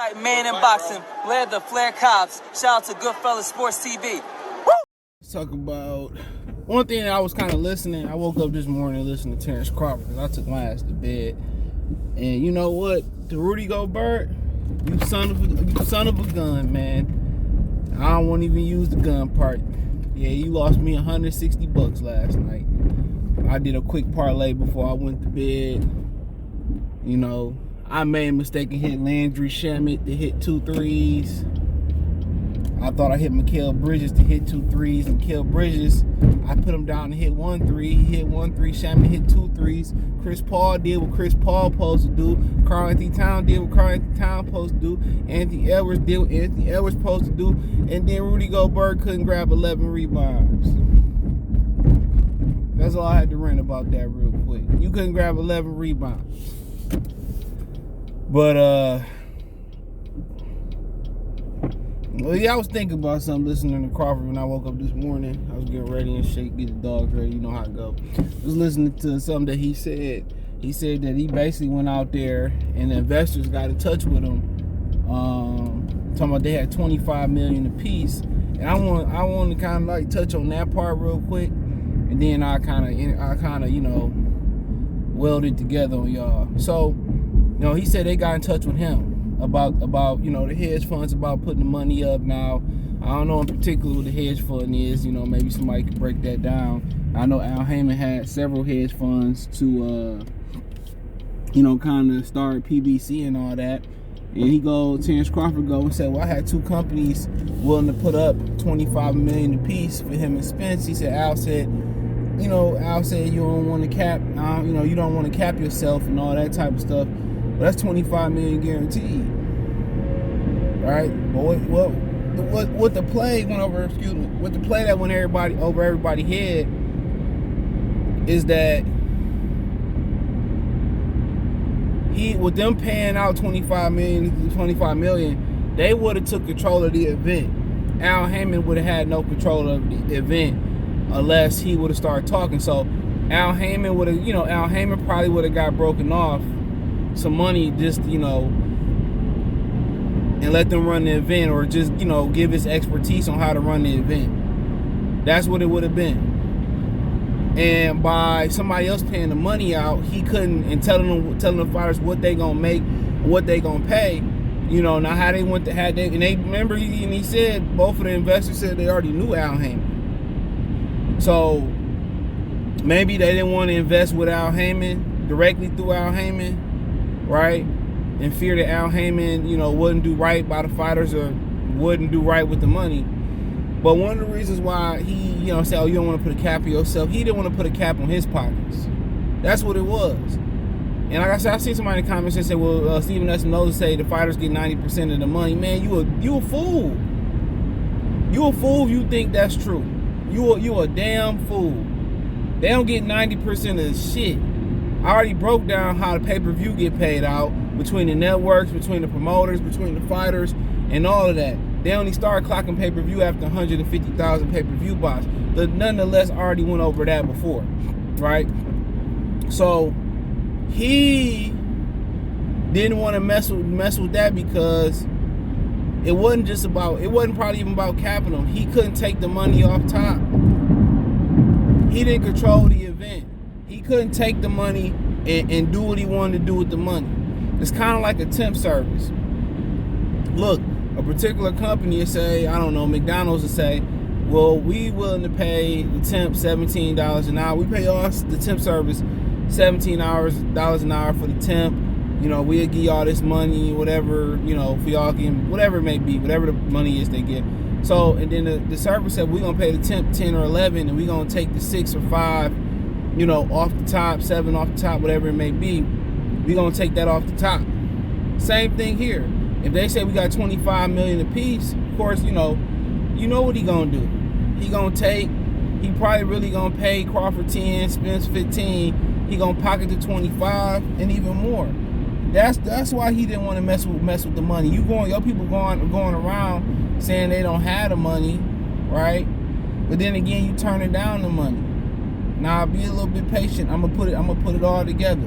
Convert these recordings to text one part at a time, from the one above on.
Fight man in boxing, led the Flair Cops. Shout out to Goodfellas Sports TV. Woo! Let's talk about one thing that I was kind of listening. I woke up this morning listening to Terrence Crawford because I took my ass to bed. And you know what? To Rudy Gobert, you son of a gun, man. I don't want to even use the gun part. Yeah, you lost me $160 last night. I did a quick parlay before I went to bed. You know, I made a mistake and hit Landry Shamet to hit 2 threes. I thought I hit Mikal Bridges to hit 2 threes. And Mikal Bridges, I put him down to hit 1 3. He hit 1 3. Shamet hit 2 threes. Chris Paul did what Chris Paul supposed to do. Karl-Anthony Towns did what Karl-Anthony Towns supposed to do. Anthony Edwards did what Anthony Edwards supposed to do. And then Rudy Gobert couldn't grab 11 rebounds. That's all I had to rant about that real quick. You couldn't grab 11 rebounds. But, well, yeah, I was thinking about something listening to Crawford when I woke up this morning. I was getting ready and shake, get the dogs ready. You know how it go. I was listening to something that he said. He said that he basically went out there and the investors got in touch with him. Talking about they had $25 million apiece. And I want to kind of like touch on that part real quick. And then I kind of, you know, weld it together on y'all. So, you know, he said they got in touch with him about you know, the hedge funds, about putting the money up. Now, I don't know in particular what the hedge fund is. You know, maybe somebody could break that down. I know Al Haymon had several hedge funds to, you know, kind of start PBC and all that. And Terrence Crawford and said, well, I had 2 companies willing to put up $25 million apiece for him and Spence. He said, Al said you don't want to cap, you know, you don't want to cap yourself and all that type of stuff. But that's $25 million guaranteed, right? But what the play went over? Excuse me. What the play that went over everybody's head is that with them paying out $25 million, they would have took control of the event. Al Haymon would have had no control of the event unless he would have started talking. So Al Haymon probably would have got broken off some money, just, you know, and let them run the event, or just, you know, give his expertise on how to run the event. That's what it would have been. And by somebody else paying the money out, he couldn't, and telling the fighters what they gonna make, what they gonna pay. You know, now how they went to and they remember he said both of the investors said they already knew Al Haymon. So maybe they didn't want to invest with Al Haymon directly through Al Haymon, right? And fear that Al Haymon, you know, wouldn't do right by the fighters or wouldn't do right with the money. But one of the reasons why he, you know, said, oh, you don't want to put a cap on yourself, he didn't want to put a cap on his pockets. That's what it was. And like I said, I seen somebody in the comments that said, well, Stephen Espinoza say the fighters get 90% of the money. Man, you a fool. You a fool if you think that's true. You a damn fool. They don't get 90% of the shit. I already broke down how the pay-per-view get paid out between the networks, between the promoters, between the fighters, and all of that. They only start clocking pay-per-view after 150,000 pay-per-view buys. But nonetheless, I already went over that before, right? So he didn't want to mess with that because it wasn't probably even about capping him. He couldn't take the money off top. He didn't control the event. He couldn't take the money and do what he wanted to do with the money. It's kind of like a temp service. Look, a particular company will say, I don't know, McDonald's will say, well, we willing to pay the temp $17 an hour. We pay us the temp service $17 an hour for the temp. You know, we'll give y'all this money, whatever, you know, for y'all can, whatever it may be, whatever the money is they get. So, and then the server said, we're going to pay the temp 10 or 11, and we're going to take the 6 or 5, you know, off the top, 7 off the top, whatever it may be. We're going to take that off the top. Same thing here. If they say we got $25 million apiece, of course, you know what he going to do. He probably really going to pay Crawford 10, Spence 15. He going to pocket the 25 and even more. That's why he didn't want to mess with the money. Your people going around saying they don't have the money, right? But then again, you turning down the money. Now be a little bit patient. I'm gonna put it all together,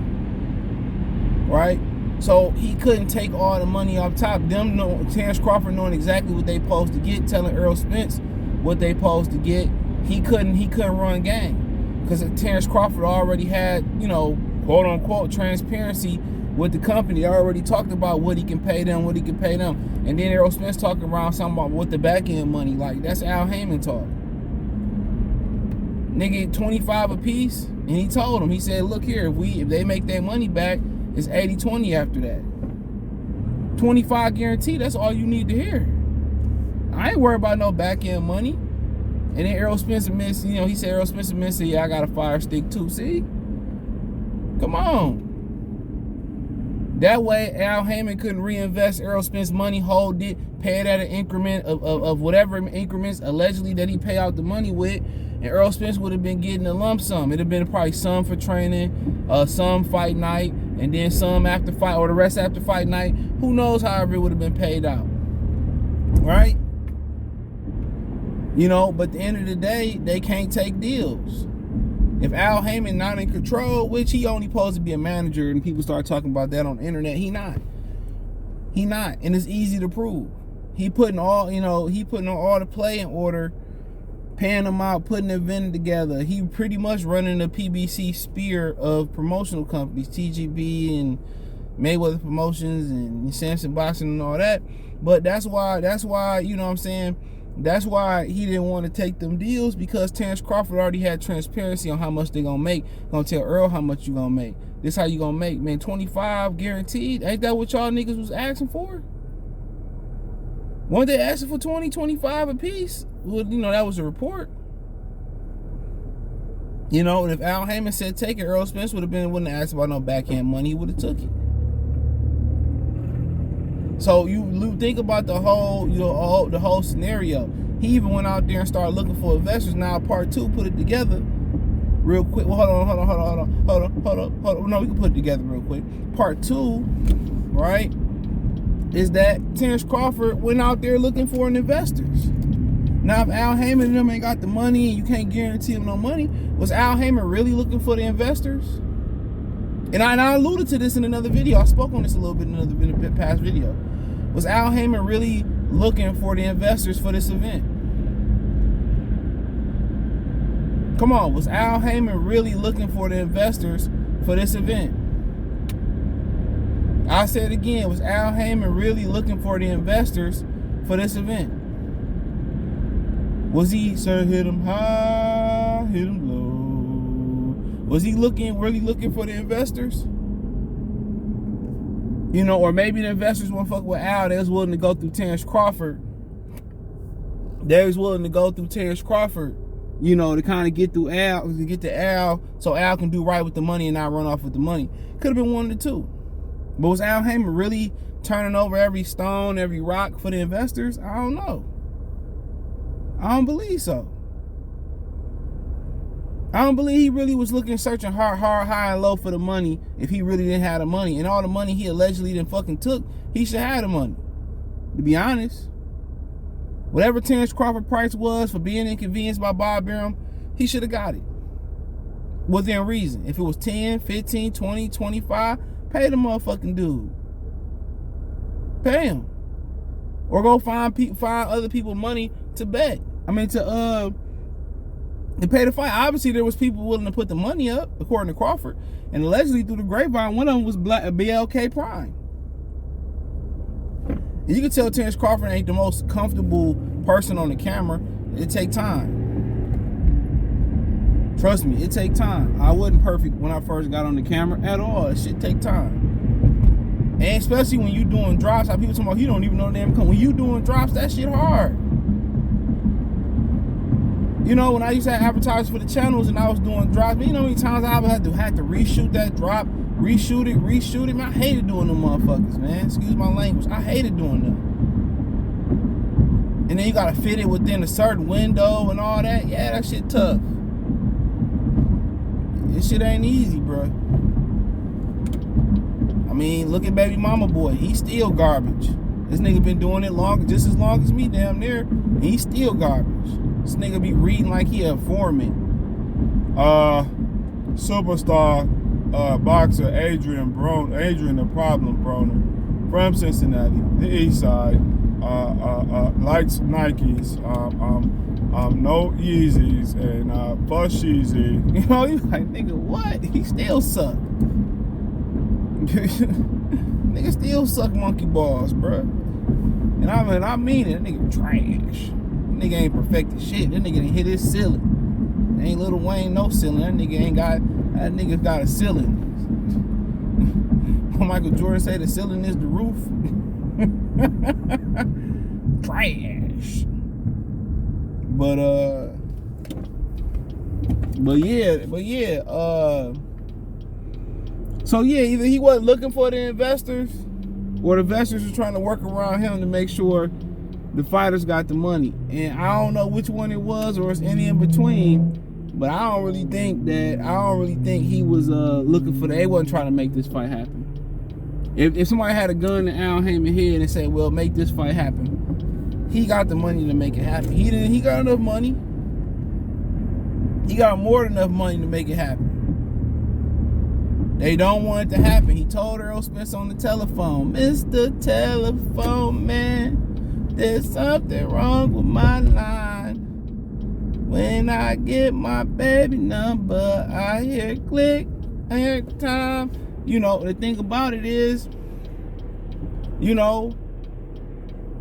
right? So he couldn't take all the money off top. Terrence Crawford knowing exactly what they supposed to get, telling Earl Spence what they supposed to get. He couldn't run game because Terrence Crawford already had, quote unquote transparency with the company. They already talked about what he can pay them, and then Earl Spence talking around something about what the back end money like. That's Al Haymon talk. Nigga, 25 a piece, and he told him, he said, look here, if they make their money back, it's 80-20 after that. 25 guaranteed, that's all you need to hear. I ain't worried about no back end money. And then Errol Spence admits, he said Errol Spence admits, yeah, I got a fire stick too. See? Come on. That way, Al Haymon couldn't reinvest Errol Spence's money, hold it, pay it at an increment of whatever increments allegedly that he pay out the money with, and Errol Spence would have been getting a lump sum. It'd have been probably some for training, some fight night, and then some after fight, or the rest after fight night. Who knows however it would have been paid out. Right? But at the end of the day, they can't take deals. If Al Haymon not in control, which he only supposed to be a manager, and people start talking about that on the internet, he not. And it's easy to prove. He putting all the play in order, paying them out, putting the event together. He pretty much running the PBC sphere of promotional companies, TGB and Mayweather Promotions and Samson Boxing and all that. But that's why, you know what I'm saying? That's why he didn't want to take them deals, because Terrence Crawford already had transparency on how much they gonna make. Gonna tell Earl how much you gonna make. This how you gonna make, man. 25 guaranteed. Ain't that what y'all niggas was asking for? Weren't they asking for 20, 25 a piece? Well, that was a report. And if Al Haymon said take it, Earl Spence wouldn't have asked about no backhand money. He would have took it. So you think about the whole scenario. He even went out there and started looking for investors. Now part 2, put it together real quick. Well, hold on. No, we can put it together real quick. Part 2, right, is that Terrence Crawford went out there looking for investors. Now, if Al Haymon and them ain't got the money and you can't guarantee them no money, was Al Haymon really looking for the investors? And I alluded to this in another video. I spoke on this a little bit in a past video. Was Al Haymon really looking for the investors for this event? Come on, was Al Haymon really looking for the investors for this event? I said it again, was Al Haymon really looking for the investors for this event? Was he, sir, hit him high, hit him low? Was he really looking for the investors? Or maybe the investors won't fuck with Al. They was willing to go through Terrence Crawford. To kind of get through Al, to get to Al, so Al can do right with the money and not run off with the money. Could have been one of the two. But was Al Haymon really turning over every stone, every rock for the investors? I don't know. I don't believe so. I don't believe he really was searching hard, high, and low for the money if he really didn't have the money. And all the money he allegedly didn't fucking took, he should have the money. To be honest. Whatever Terrence Crawford price was for being inconvenienced by Bob Arum, he should have got it. Within reason. If it was 10, 15, 20, 25, pay the motherfucking dude. Pay him. Or go find other people money to bet. To pay the fight. Obviously, there was people willing to put the money up, according to Crawford. And allegedly, through the grapevine, one of them was BLK Prime. And you can tell Terrence Crawford ain't the most comfortable person on the camera. It take time. Trust me, it take time. I wasn't perfect when I first got on the camera at all. That shit take time. And especially when you doing drops, how people talking about, you don't even know the damn come. When you doing drops, that shit hard. When I used to advertise for the channels and I was doing drops, how many times I had to reshoot that drop, reshoot it. Man, I hated doing them motherfuckers, man. Excuse my language. I hated doing them. And then you gotta fit it within a certain window and all that. Yeah, that shit tough. This shit ain't easy, bro. Look at baby mama boy. He's still garbage. This nigga been doing it just as long as me, damn near. And he's still garbage. This nigga be reading like he a foreman. Superstar, boxer Adrian the Problem Broner from Cincinnati, the East Side, likes Nikes, no Yeezys, and fuck Yeezy. You know, you like, nigga, what? He still suck. Nigga still suck monkey balls, bruh. And I mean it. That nigga trash. That nigga ain't perfected shit. That nigga done hit his ceiling. Ain't Lil Wayne no ceiling. That nigga got a ceiling. Michael Jordan say the ceiling is the roof. Trash. So yeah, either he wasn't looking for the investors, or the investors were trying to work around him to make sure the fighters got the money. And I don't know which one it was, or it's any in between. But I don't really think he was looking for they wasn't trying to make this fight happen. If somebody had a gun to Al Haymon head and said, well, make this fight happen, he got the money to make it happen. He got enough money. He got more than enough money to make it happen. They don't want it to happen. He told Earl Spence on the telephone, Mr. Telephone Man, there's something wrong with my line. When I get my baby number, I hear click every time. You know, the thing about it is, you know,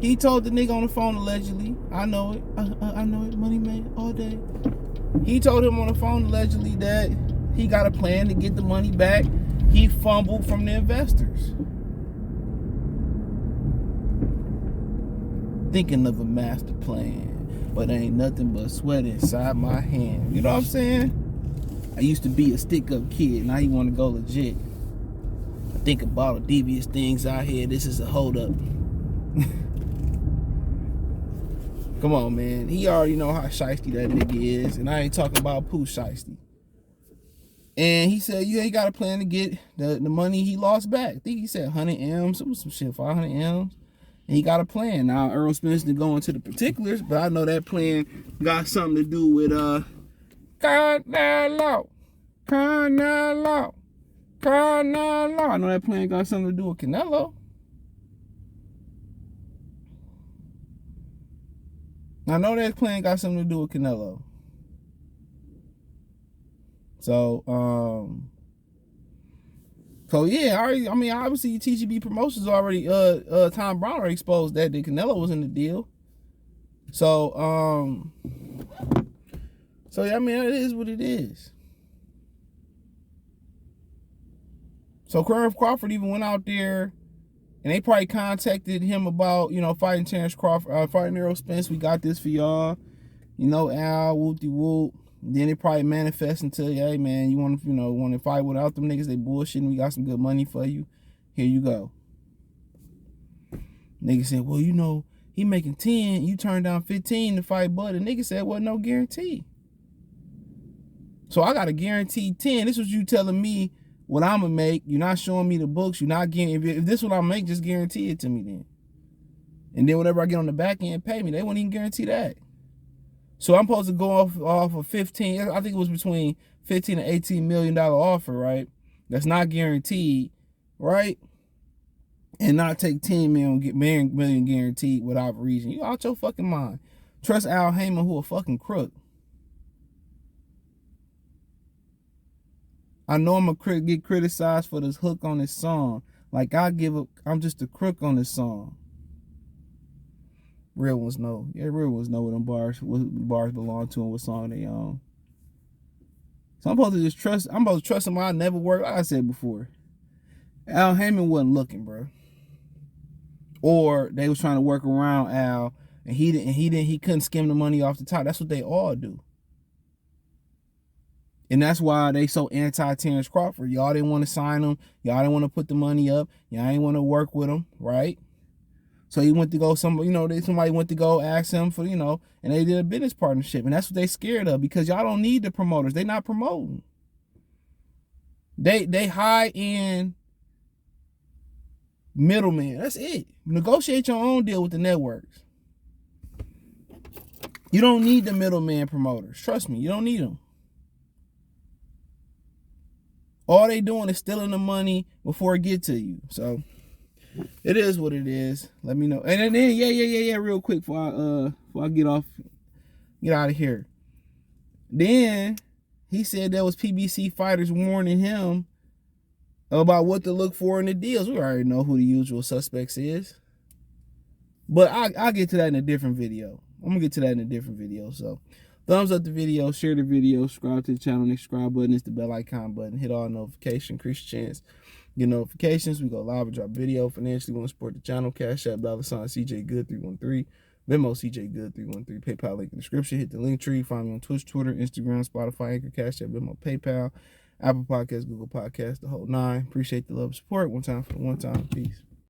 he told the nigga on the phone allegedly, I know it, money man, all day. He told him on the phone allegedly that he got a plan to get the money back. He fumbled from the investors. Thinking of a master plan, but ain't nothing but sweat inside my hand. You know what I'm saying? I used to be a stick-up kid. Now you want to go legit. I think about the devious things out here. This is a hold-up. Come on, man. He already know how shiesty that nigga is. And I ain't talking about poo shiesty. And he said, you ain't got a plan to get the money he lost back. I think he said 100 M's. It was some shit, 500 M's. And he got a plan. Now, Earl Spence didn't go into the particulars, but I know that plan got something to do with Canelo. I know that plan got something to do with Canelo. I know that plan got something to do with Canelo. So yeah, I mean, obviously TGB Promotions already, Tom Brown already exposed that Canelo was in the deal. So yeah, I mean, it is what it is. So Crawford even went out there, and they probably contacted him about, you know, fighting Terrence Crawford, fighting Errol Spence. We got this for y'all. You know, Al, whoop-de-whoop. Then it probably manifests into, hey, man, you want to fight without them niggas? They bullshitting. We got some good money for you. Here you go. Nigga said, well, you know, he making 10. You turned down 15 to fight Bud. The nigga said, well, no guarantee. So I got a guaranteed 10. This was you telling me what I'm going to make. You're not showing me the books. You're not getting, if this is what I make, just guarantee it to me then. And then whenever I get on the back end, pay me. They won't even guarantee that. So I'm supposed to go off of 15. I think it was between 15 and $18 million offer, right? That's not guaranteed, right? And not take 10 million guaranteed without reason. You out your fucking mind. Trust Al Haymon, who a fucking crook. I know I'm gonna get criticized for this hook on this song. Like I'm just a crook on this song. Real ones know. Yeah, real ones know what bars belong to and what song they own. So I'm supposed to just trust. I'm supposed to trust somebody I never worked. Like I said before, Al Haymon wasn't looking, bro. Or they was trying to work around Al, and he couldn't skim the money off the top. That's what they all do. And that's why they so anti-Terrence Crawford. Y'all didn't want to sign him. Y'all didn't want to put the money up. Y'all didn't want to work with him, right? So he went to go, somebody went to go ask him for, and they did a business partnership. And that's what they scared of, because y'all don't need the promoters. They not promoting. They high-end middlemen. That's it. Negotiate your own deal with the networks. You don't need the middleman promoters. Trust me, you don't need them. All they doing is stealing the money before it get to you. So it is what it is. Let me know. And then yeah. Real quick before I get out of here. Then he said there was PBC fighters warning him about what to look for in the deals. We already know who the usual suspects is. But I'll get to that in a different video. I'm gonna get to that in a different video. So thumbs up the video, share the video, subscribe to the channel. Next subscribe button is the bell icon button. Hit all notifications, increase your chance. Get notifications. We go live and drop video. Financially want to support the channel. Cash App, $CJ Good 313. Venmo CJ Good 313. PayPal link in the description. Hit the link tree. Find me on Twitch, Twitter, Instagram, Spotify, Anchor, Cash App, Venmo, PayPal, Apple Podcasts, Google Podcasts, the whole nine. Appreciate the love and support. One time for the one time. Peace.